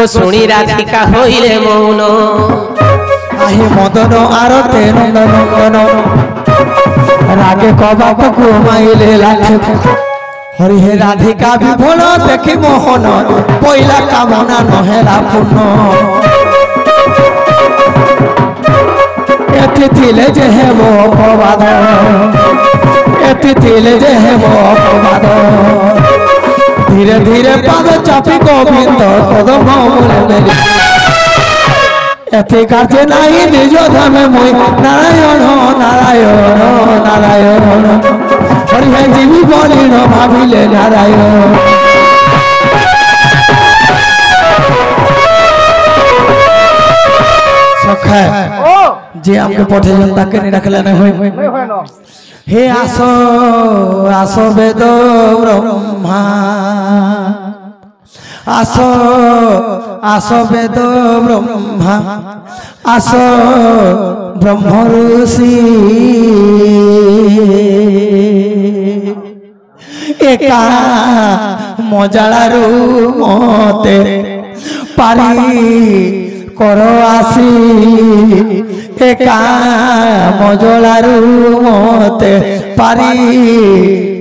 শুনি রাধিকা হইলে মৌন আহে মদন আরতে নন্দন নন্দন রাগে কবাক ঘুমাইলে লাঠে হরি হে রাধিকা বিভোল দেখি মোহন পইলা কামনা নহেলা পূর্ণ এতি থিলে যে হেব অপবাদ এতি থিলে যে হেব অপবাদ ধীরে ধীরে পাদ চাপি গোবিন্দ কদম মূলে মেলি এতে কাছে নাই নিজ ধামে মই নারায়ণ নারায়ণ নারায়ণ হরি হে জীবী বলিন ভাবিলে নারায়ণ সখা যে আমাকে পঠেছেন তাকে নি রাখলে না হয় হে আসো আসো বেদ ব্রহ্মা আসো আসো বেদ ব্রহ্মা আসো ব্রহ্ম ঋষি একা মজালারু মতে পারি কর আসি একা মজলারু মতে পারি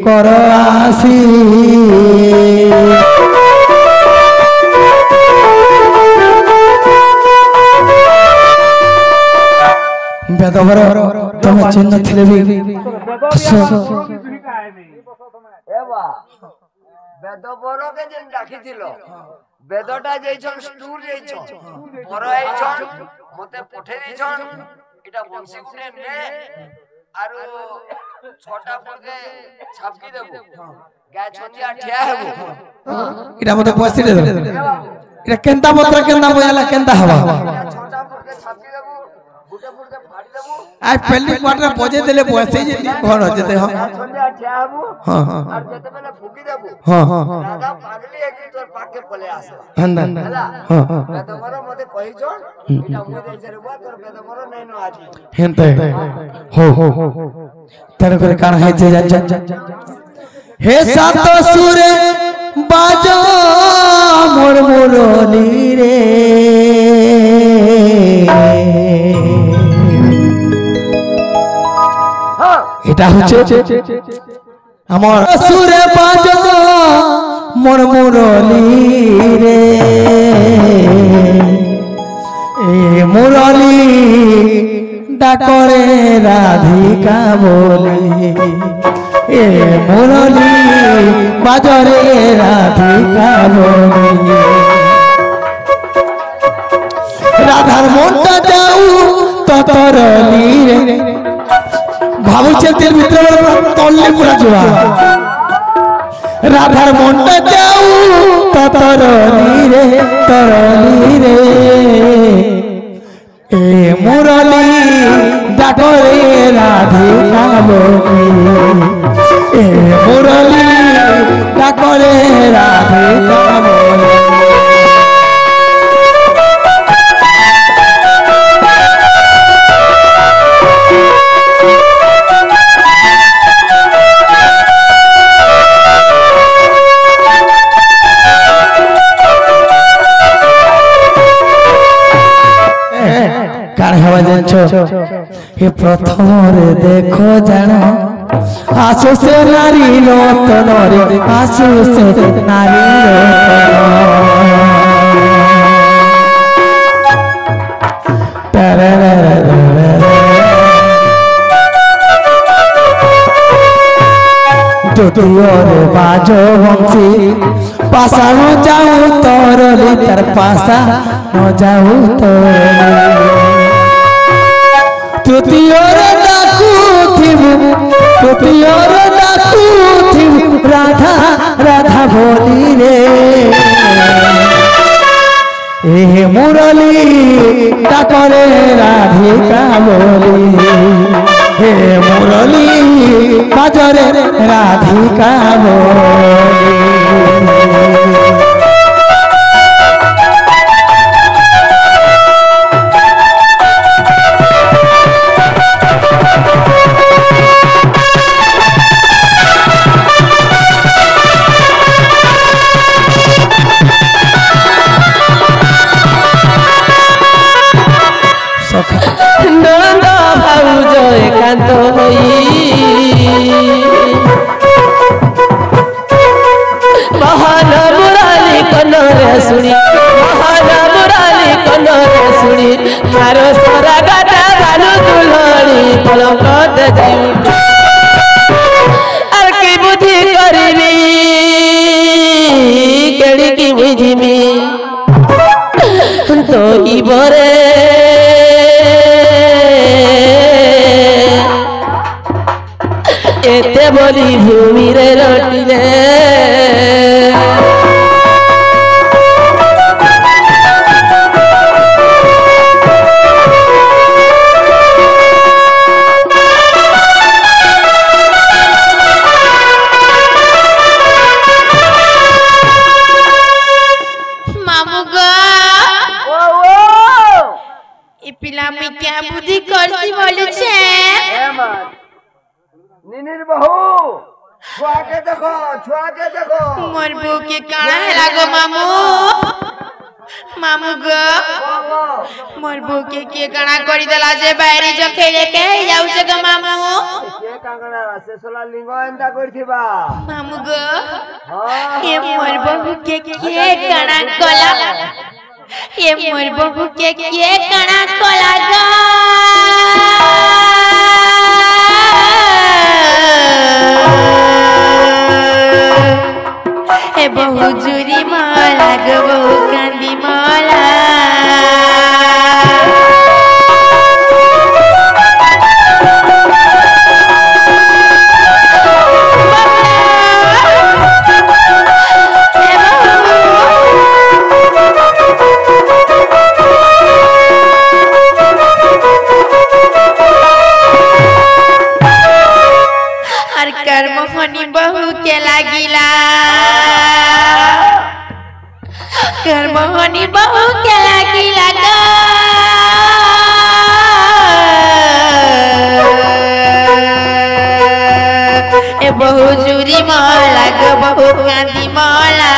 কর আসি বেদবর তুমি চিহ্ন ছিলে বেদবরকে যে ডাকিছিল বেদটা যেইছন স্টুর যেইছন বড় এইছন মতে পঠে দিছন এটা বংশী গুণে নে আর ছটা পড়কে ছাপকি দেব গায় ছন্দিয়া ঠিয়া হেব এটা মতে পয়সা দে এটা কেনতা মন্ত্র কেনতা বয়ালা কেনতা হবা ছটা পড়কে ছাপকি দেব গুটে পড়কে ফাড়ি দেব আই পहली क्वार्टर बजे देले पयसे जे घर हो जते हां ছন্দিয়া ঠিয়া হেব हां আর যেতে বেলা ফুকি দেব हां हां রাধা পাগলি একই তোর পাকে পলে আসে হন্দন हां हां বেদবর মতে কইছন এটা মুই দেইছে রে তোর বেদবর নাই ন আজি হেনতে हो তার করে কান হইছে যা হে সাত সুরে বাজো মোর মুরলি রে এটা হচ্ছে আমার সুরে বাজো মোর মুরলি রে এ মুরলি ডাকরে রাধিকা বলি এ মুরলি বাজরে রাধিকা বলি রাধার মনটা যাও ততরলি রে ভাবুছে তের ভিতরে তললে পুরা জোড়া রাধার মনটা যাও ততরলি রে এ মুরলি ডাকরে রাধিকা বলি এ মুরলি ডাকরে রাধিকা বলি हे प्रथम रे देखो जाना आसु से नारी रतन रे आसु से नारी द्वितीय रे बाजो वंशी पासा न जाऊ तोरली तर पासा न जाऊ तोरली तृतीय रे डाकू थिबु राधा राधा बोली रे ए मुरली डाकरे राधिका बोली हे मुरली बाजरे राधिका बोली मारो सोरा गाता भानु दुलड़ी पलंग जाई और की बुद्धि करबी केड़ी की बुझिमी तो की बरे एते बोली भूमि रे लटिले क्या बुद्धि करती बोले छे निनिर बहू छुआ के देखो मोर बहू के काना है लागो मामू मामू गो मोर बहू के काना करी देला जे बाहरी जो खेले के जाऊ छे गो मामू के कांगना से सोला लिंग एंदा करथिबा मामू गो ये मोर बहू के काना कोला ये मोर बहू के काना कोला गा ए बहु जुरी माला गो बहु कांदी माला कर्मोहनी बहु के लागिला कर्मोहनी बहु के लागिला ए बहु जुरी माला गो बहु कांदी माला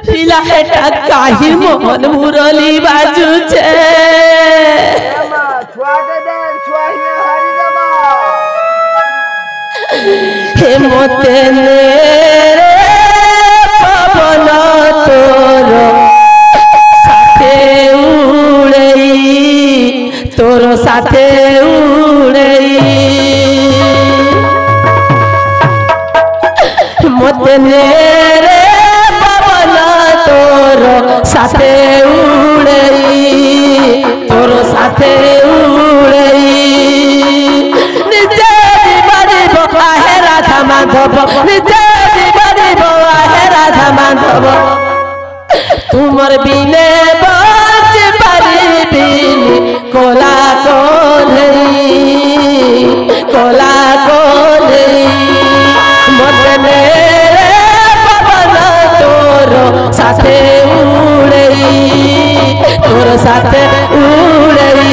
पिला हेटा काहिर मोहन मुरली बाजू छे छुआ के देख छुआ ही हरी जमा हे मोते ने पवन तोर साथे उड़ई तोर साथे उड़ई मोते ने साथे उड़ई तोर साथे उड़ई निजे बड़ी बोला है राधा माधव निजे बड़ी बोला है राधा माधव तुमर बिने बच पारिबिनी कोला कोलई मते मेरे पवन तोर साथे तोर साथे उड़ई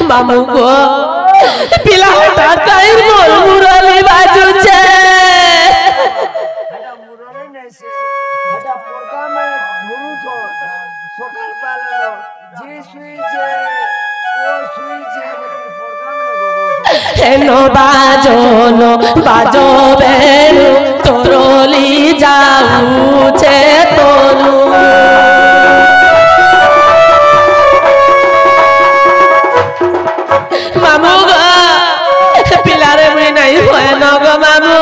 मामू को पिला हटा काइर मोर मुरली बाजू छे हटा मुरली नहीं से हटा पोरका में धुरु छो सकाल पालो जी सुई छे ओ सुई छे पोरका में गोगो एनो बाजो बेनु तोरली जाऊ छे तोरू मामू पिलारे मुई नहीं होए न गो मामू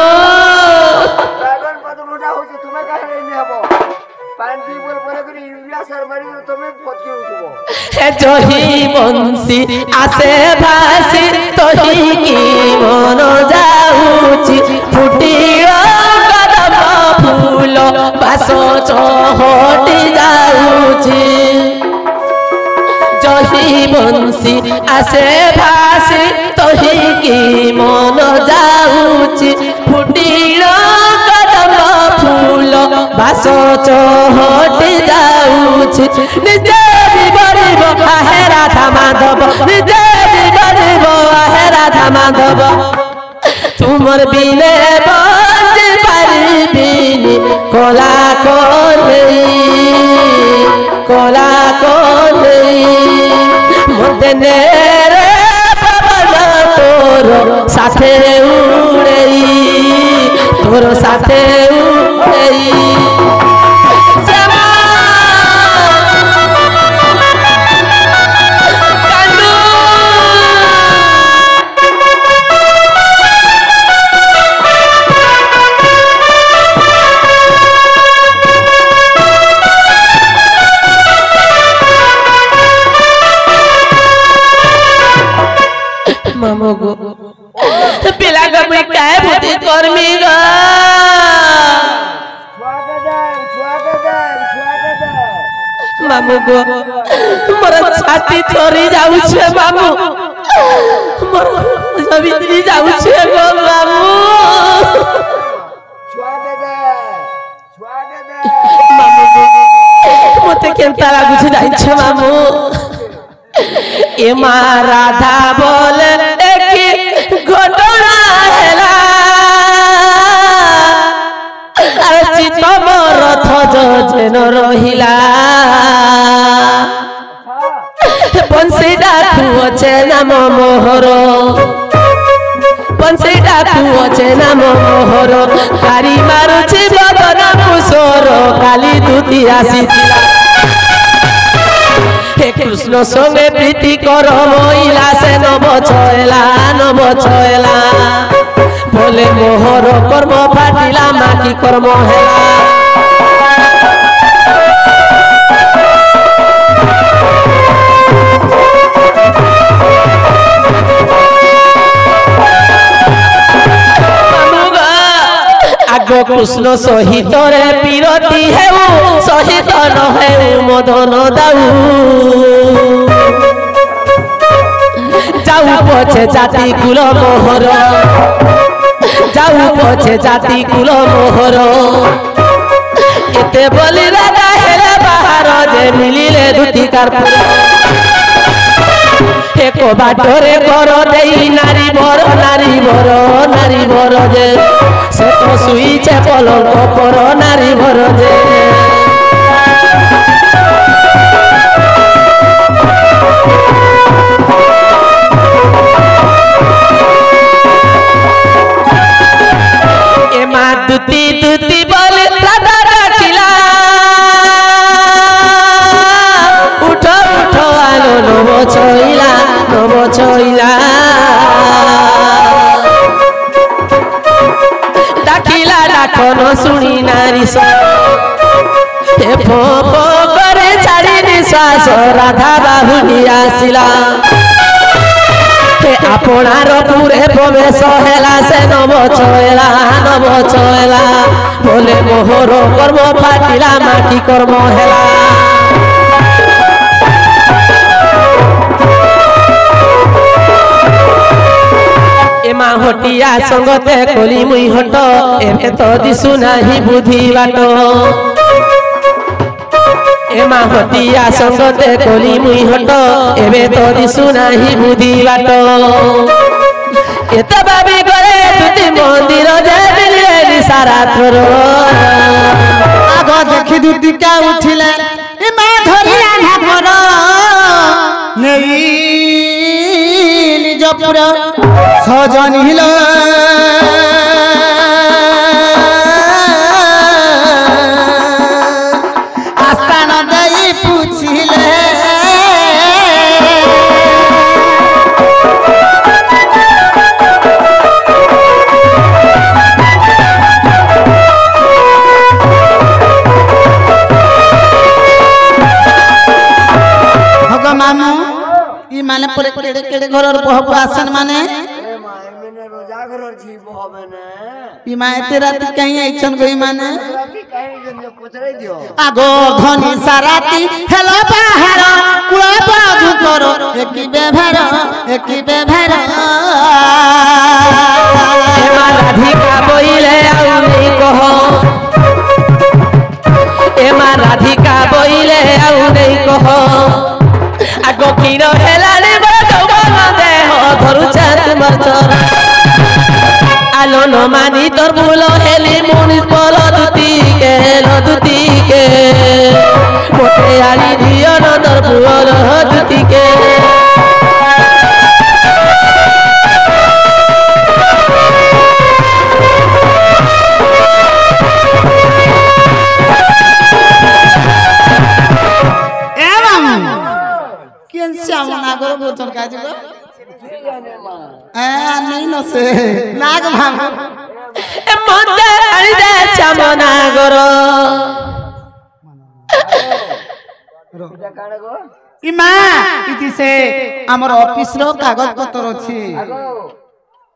ड्रैगन पदमुटा हो तुम्हें कहे नहीं हबो पांती बोल बोले करी यूरिया सर मारी तुम्हें पटके उठबो हे जोही बंसी आसे भासी तोही की मन जाऊची फुटियो कदम फूल बासो चहटी जाऊ जाऊची जही बंसी आसे भासी तही की मन जाऊची फुटिल कदम फूल बास चहट जाऊची निजे बिबरिब आहे राधा माधव निजे बिबरिब आहे राधा माधव तुमर बिने बंज पारिबिनी कला कोले मते नेरे पवन तोर साथे उड़ेई तोर साथे उड़ेई मामो गो पिला का मुई काय भूति कर्मी ग मामू गो मोर छाती थोरी जाऊ छे मामू मोर सवित्री जाऊ छे गो मामू मामू मते केनता लागु छे जाई छे मामू ए माँ राधा बोल एक घटना हेला अरे चित्त मोर थज जेन रहिला बंसी डाकू अचे नाम मोहर बंसी डाकू अचे नाम मोहर कारी मारुछि बदन कुशोर काली दूती आसीथिला हे कृष्ण संगे प्रीति कर महिला से नव छयला बोले मोहर कर्म फाटिला माकी कर्म हेला आगो कृष्ण सहित रे पीरती हेउ सहित न हेउ मदन दाऊ जाऊ पछे जाति कुल मोहर जाऊ पछे जाति कुल मोहर एते बोली राधा हेले बाहर जे मिलिले धुती कारपुर एको बाटरे कर देई नारी भर जे से तो सुईचे पलंक पर नारी भर जे ए माँ दूती दूती बोले राधा डाकिला उठो उठो आलो नव छइला डाकिला डाकन सुनी नारी सा हे फो करे छाड़ी निश्वास राधा बाहुली आसिला हे आपणार पूरे प्रवेश हेला से नव छयला बोले मोहर कर्म फाटिला माटी कर्म हेला एमा हटिया संगते कोली मुई हट एबे तो दिसु नाही बुद्धि बाट एमा हटिया संगते कोली मुई हट एबे तो दिसु नाही बुद्धि बाट एत बाबी गले तुति मंदिर जे मिले सारा थोर आगो देखि दुती का उठिला ए मां धरिला धापर नेई निज पुरा सजन हिल आस्थान दई पूछिले मामू ई माने परे केड़े केड़े घरर बहबु आसन माने ए माय मैंने रोजा घरर जी बहबे ने ई माय ते रात कहीं आइछन गई माने राती का পচারাই দিও আগো ধনী সারাতি হেলো বাহার কুল বাজু কর একই ব্যবহার এমা রাধিকা বইলে আউ নেই কহ এমা রাধিকা বইলে আউ নেই কহ আগো ক্ষীর হেলানি যৌবন দেহ ধরুছা তোমার চর আলো ন মানি তোর ভুল হেলি মুনিস বল দুতিকে মোটে আলি দিও ন তোর ভুল দুতিকে নাগর বোতল কাজ গো नहीं न से नाग भांग ए मते आनी दे श्यामना गरो এটা কানে গো इमा इति से हमर ऑफिस रो कागज पत्र अछि আগো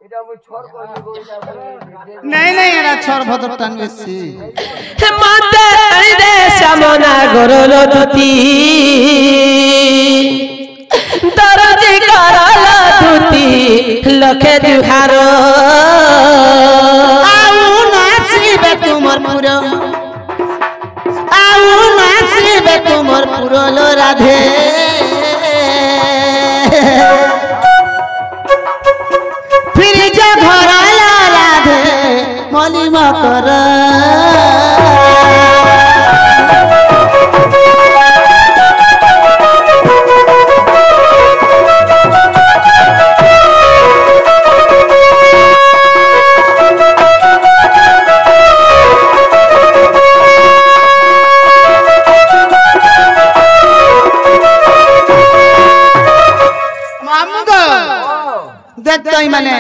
এটা আমি ছড় করব গো এটা नहीं एरा छोर भद्र टान बेसी ए मते आनी दे श्यामना गरो लो दुती दरजी करल दुती लखे दुहार आउ नाचिबे तुमर पुरो आउ नाचिबे तुमर पुरो लो राधे फिर जे घर ला राधे मलिमा कर देखतो ही माने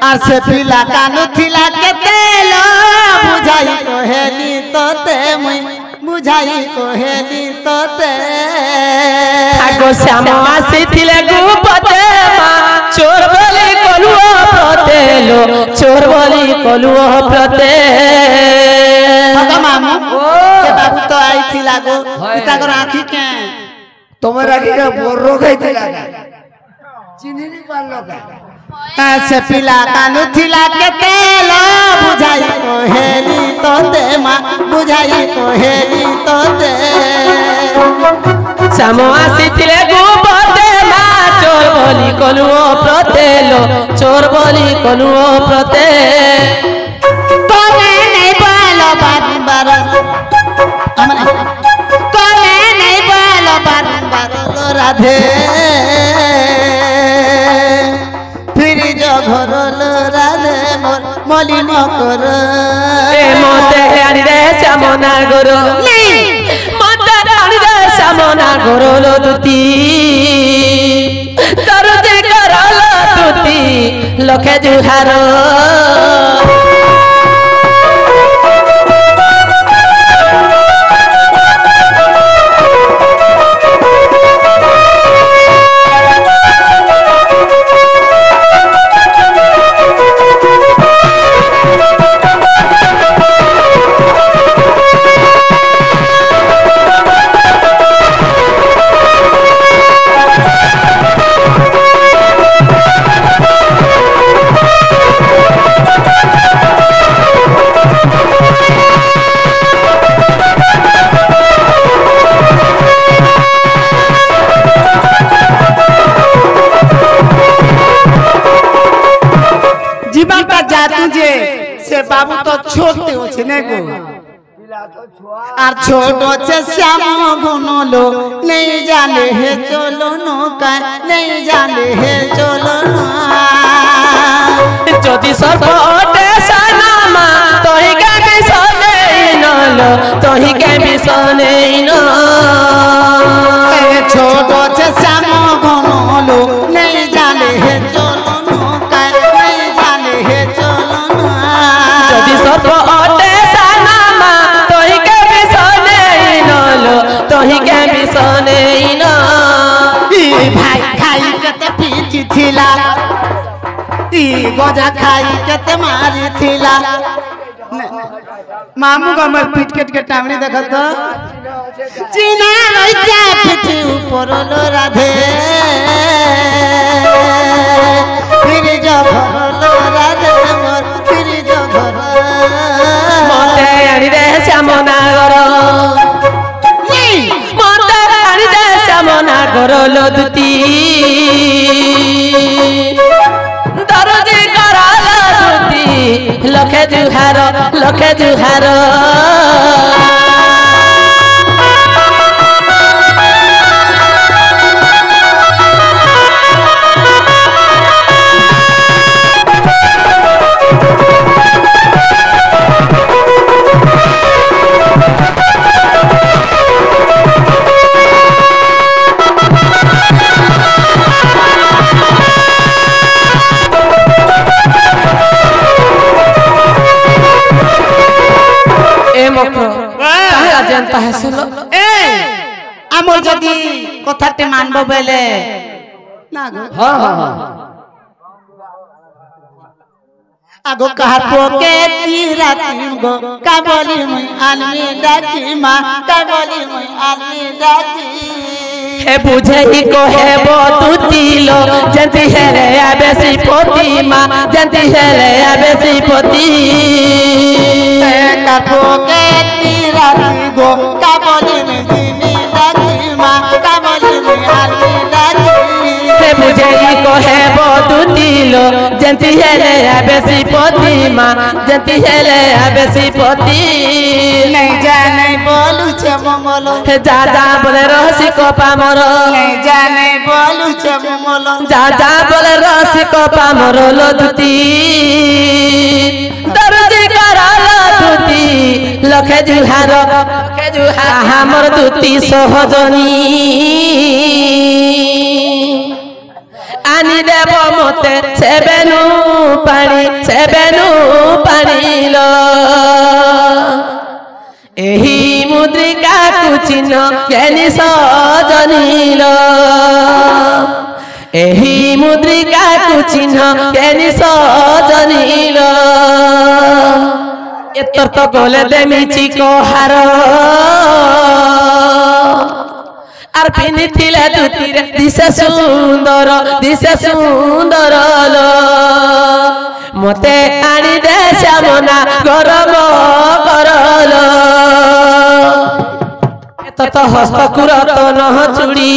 आर से पिला कानु थिला के तेल बुझाई कोहेली तोते मुई बुझाई कोहेली तोते आगो श्याम आसीथिले गुपते मा चोर बोली कलुओ प्रतेलो चोर बोली कलुओ प्रते अगा मामू के बाबू तो आई थिला गो इता कर आंखी के তোমার আগে বড় খাইতে লাগা চিনি নি পারলো কা ऐसे पिला कानु थिला के तेल बुझाई कोहेली तोते मा बुझाई कोहेली तोते श्याम आसीथिले गुपते मा चोर बोली कलुओ प्रतेलो चोर बोली कलुओ प्रते तोने नहीं बोलो बार तोने नहीं बोलो बार राधे फिर जो घर लो राधे मोर मलिन कर ए मते आनी दे श्यामना गरो मते आनी दे श्यामना गरो लो दुती दरजी करल दुती लखे जुहार जीवाटा जातु जे से बाबू तो छोटे होछे नै गो আর ছোট আছে শ্যাম গুনলো নেই জানে হে চলো নৌকা নেই জানে হে চলো না যদি সর্বটে সানামা তোহিকে বিসনে নলো তোহিকে বিসনে ন ছোট আছে শ্যাম গুনলো নেই জানে হে চলো নৌকা নেই জানে হে চলো না যদি সর্বটে সানামা তোহিকে বিসনে নলো তোহিকে বিসনে ন ভাই খাই কেতে পিটি থিলা ই গজা খাই কেতে মারি থিলা मामू का मैं पिटकेट के टांगनी देखा तो चिना रहिचा पिठी ऊपर लो राधे फिर जो भरलो राधे मोर फिर जो भर मते आनी दे श्यामनागर मते आनी दे श्यामनागर लो दुती दरजी करालो दुती लखे जुहार जनता है सुनो आमर जदि कथाटे मानबो बेले ना गो हाँ हाँ हाँ आगो कहा पोके तीरा तीगो काबली मुई आलमी डाकी मां काबली मुई आलमी डाकी हे बुझे ही को है वो तू तीलो जंती है रे आबेसी पोती माँ जंती है रे आबेसी पोती का पोके तीरा तीगो काबली मुई दिनी डाकी मां काबली मुई आलमी डाकी हे बुझे ही को है वो तू तीलो जंती है रे आबेसी पोती माँ जंती है रे आबेसी पोती नहीं जाने बोलू छे मंगलो जा बोले रसी को पामर नहीं जाने बोलू छे मंगलो जा बोले रसी को पामर लो दुती दर्जी करा लो दुती लखे जुहार हमर दुती सहजनी आनी देव मते सेबेनु पानी लो एही मुद्रिका कुचिन ज्ञानी सजनील एही मुद्रिका कुचिन ज्ञानी सजनील एतर तो गोले देमिची को हार आर पिनी थिले दुतीरे दिसे सुंदर लो मते आनी दे श्यामना गरम करलो तो हस्तकुरत नह चूड़ी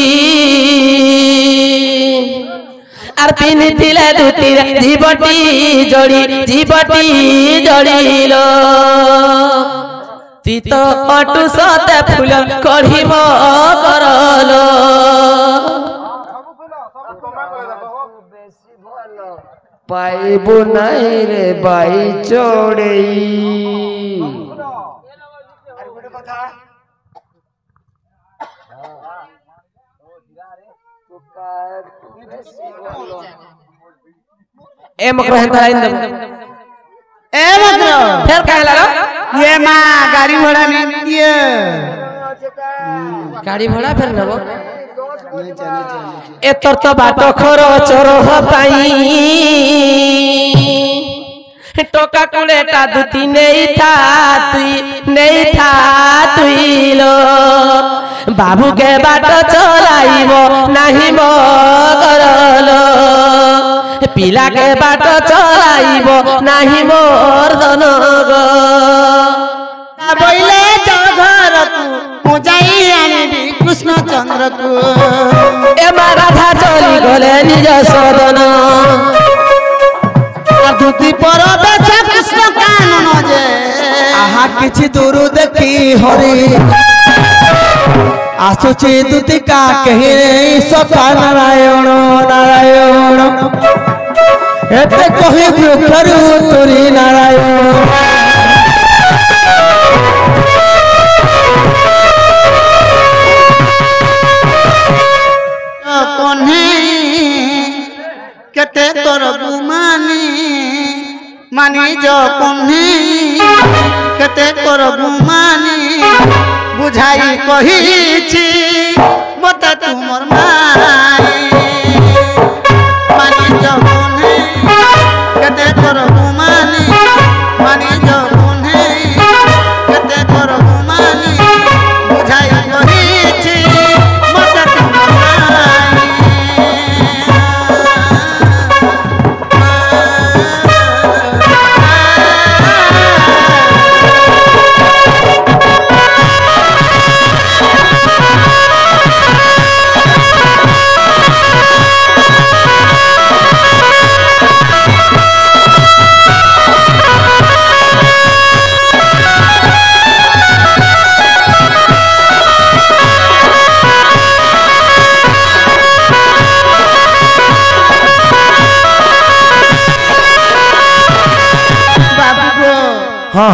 आर पिनी थिले दुतीरे जीवटी जड़िलो तीत अटु सते फूल कढ़िम करलो पाइबो नहीं रे बाई चोड़ई ए मकर हेंता लाइन दे ए मकर फिर कहे लगा ये मां गाड़ी घोड़ा नहीं दिए गाड़ी घोड़ा फिर नबो एतर तो बाट खरच रह पाई टोका कुलेटा दुती नहीं था तुई लो बाबू के बाट चलाइबो नहीं मो करलो पिला के बाट चलाइबो नहीं मोर जनग बोले घर को पूजाई आनी कृष्ण चंद्र को ए राधा चली गले निज सदन धुती पर बेचा कृष्ण कानन जे आहा किछि दूर देखी हरि आसुची दुतिका कहि सखा नारायण एते कहि वृक्षरु तुरी नारायण केते तोर गुमानी मानी जो कन्हे केते तोर गुमानी बुझाई कहिछि बता तुमर माई मानी जो कन्हे केते तोर गुमानी मानी जो कन्हे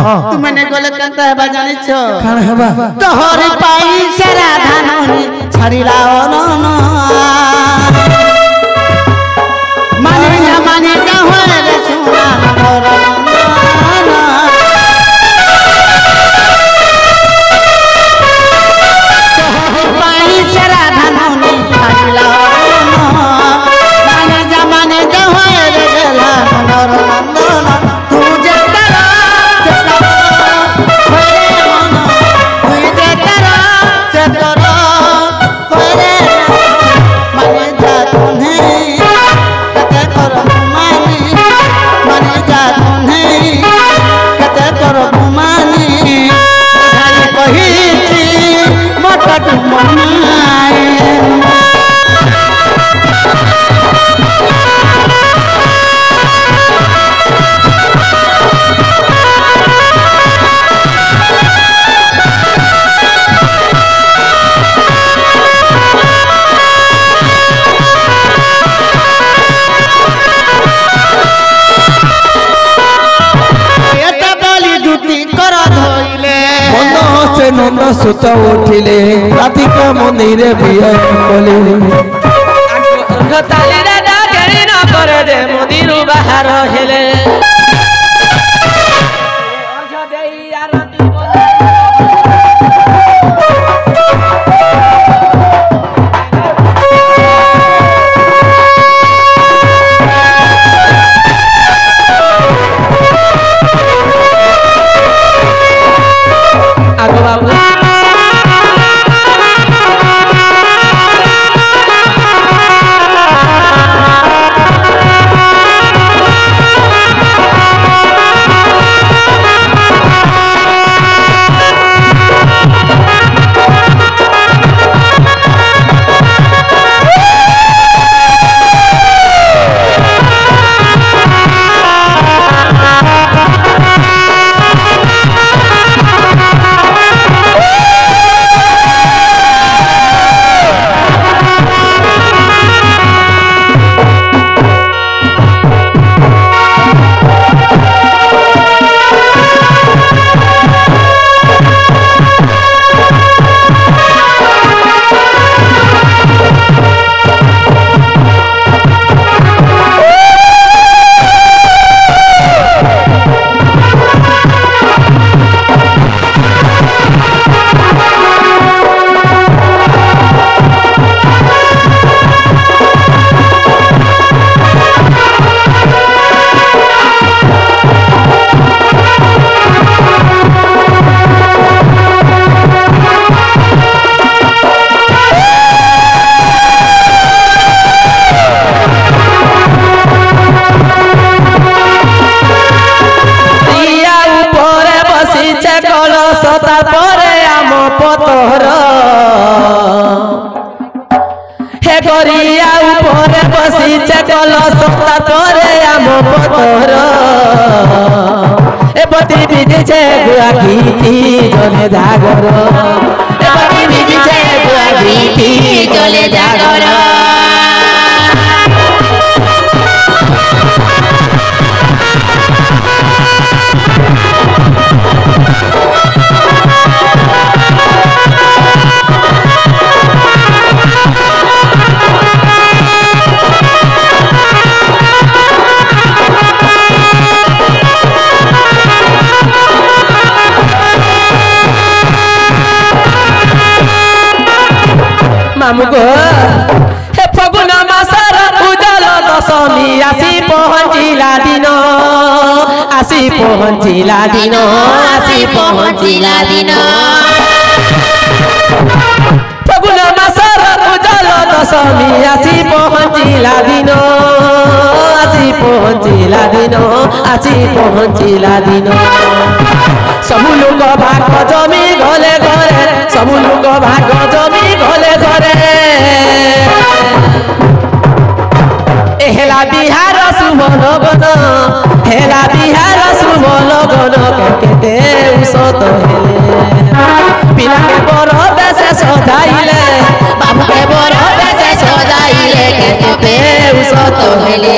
तुमने गले केनता हेबा जानिछ काण हेबा तोहर पैसा राधानी छाड़िला अनन माने जा होए रे सुना मोर नंद सुत उठिले राधिका मंदिरे बिया कले ताली रे डाकेरी न करे दे मंदिर बाहर हेले गरिया ऊपर बसीचे कलश तोरे आम पतर ए पति बिदिछे गुआ घीटी जले जागर ए पति बिदिछे गुआ घीटी जले जागर मामू को हे फगुन मासर उजल दशमी आसी पहुँचिला दिन आसी पहुँचिला दिन आसी पहुँचिला दिन फगुन मासर उजल दशमी आसी पहुँचिला दिन आसी पहुँचिला दिन आसी पहुँचिला दिन सबु लोक भाग जमी घरे घरे सबु लोक भाग जमी घरे घरे हेला बिहार शुभ लगन हेला बिहार शुभ लगन केते उसत हेले पिला के बड़ बेसे सजाइले बाबू के बड़ बेसे सजाइले केते उसत हेले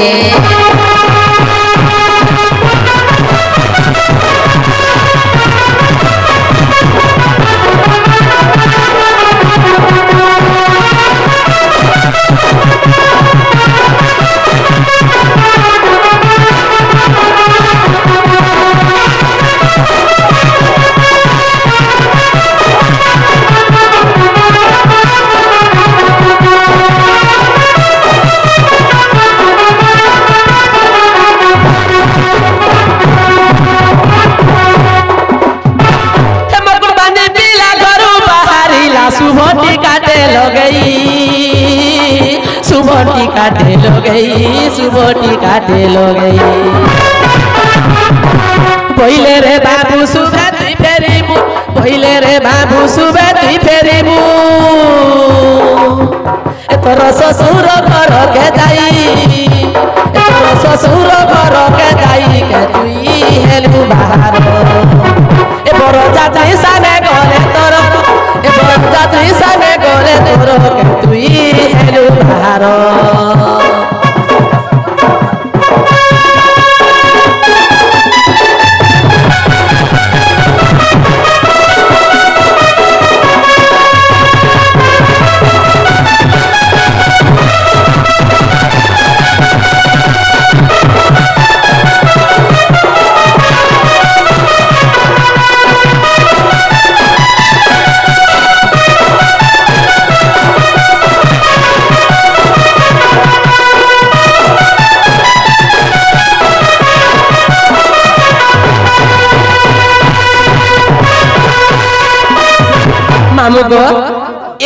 काटे लो गई सुबोटी काटे लो गई पहिले रे बाबू सुबे तुई फेरिबू पहिले रे बाबू सुबे तुई फेरिबू तोर ससुर घर के जाई तोर ससुर घर के जाई के तुई हेलू बाहर ए बड़ जाति साने गले तोर ए बड़ जाति साने गले तोर के तुई हेलू बाहर मामू गो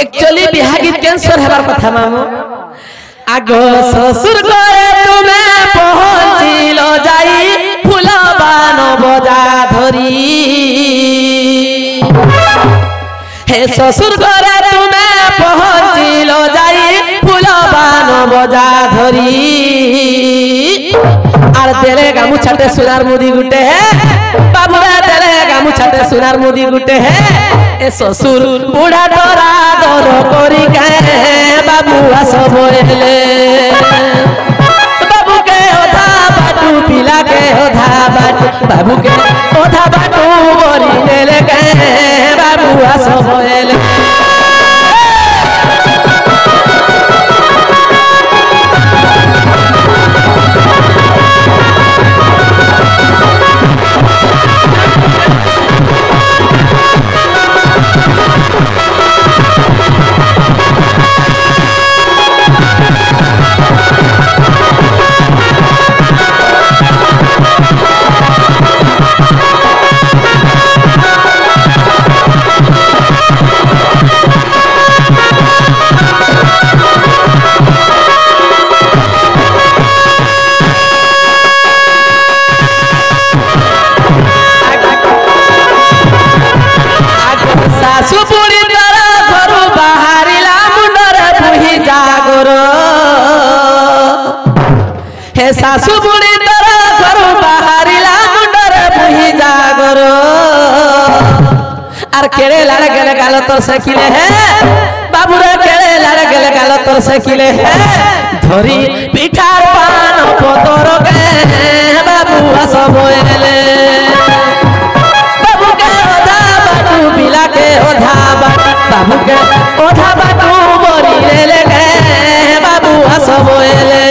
एक्चुअली बिहार गीत कैंसर हमार कथा मामू आगो ससुर घरे तुम्हें पहुंचिलो जाई फुलबान बजा धरी हे ससुर घरे तुम्हें पहुंचिलो जाई फुलबान बजा धरी आर तेरे गामू छाटे सुनार मुदी गुटे है बाबूरा तेरे गामू छाटे सुनार मुदी गुटे है ए ससुर बुढ़ा डरा डर करी के बाबू सब बाबू के ओधा बाटू पिला के ओधा बाटू बाबू के ओधा बाटू बोरी ले के बाबू सब सासु बुढ़ी तर घर बाहरिला मुंडर बुही जागर आर केड़े लड़ गले गालो तोर सकिले है बाबू रे केड़े लड़ गले गालो तोर सकिले है धरी पिठा पान पतोर के बाबू सब एले बाबू के ओधा बाटू पिला के ओधा बाबू के ओधा बाटू बोरी ले के बाबू सब एले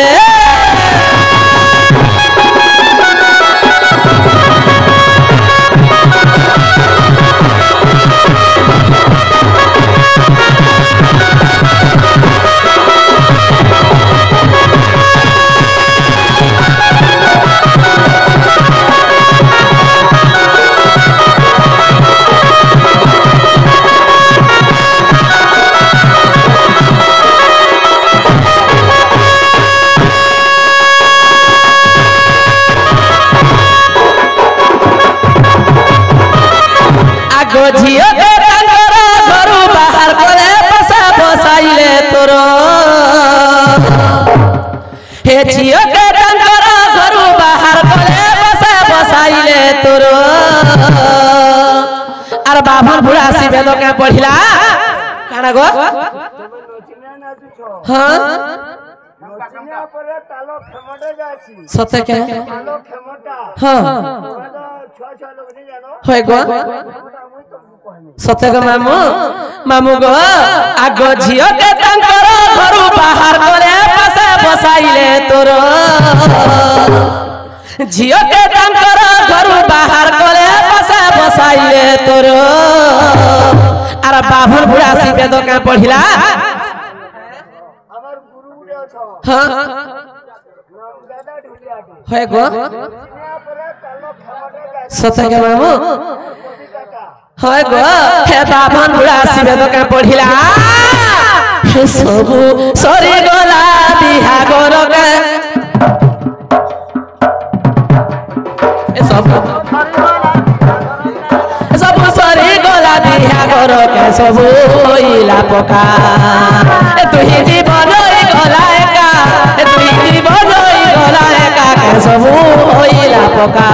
झियो के टंगर घर बाहर करे बसा बसाइले तोर हे झियो के टंगर घर बाहर करे बसा बसाइले तोर आर बाभन बुढ़ा सी वेद के पढ़िला काना गो हां नचिना परे तालो खेमटे जासी सते के तालो खेमटा हां छुआ छुआ लोग नहीं जानो होय गो सत्य मामू मामू गो आग झियो के टंकर घर बाहर करे बसा बसाइले तोर झियो के टंकर घर बाहर करे बसा बसाइले तोर आर बाभन बुढ़ा सी वेद के पढ़िला हमर गुरु रे छ हां दादा ढुलिया होय गो सत्य के मामू होय गो हे बाभन बुढ़ा सी वेद के पढ़िला ସବୁ ସରିଗଲା ବିହାଘର ସବୁ ସରିଗଲା ବିହାଘର କେ ସବୁ ହୋଇଲା ପକା ତୁହି ଜୀବନ ଗଲା ଏକା ତୁହି ଜୀବନ ଗଲା ଏକା କେ ସବୁ ହୋଇଲା ପକା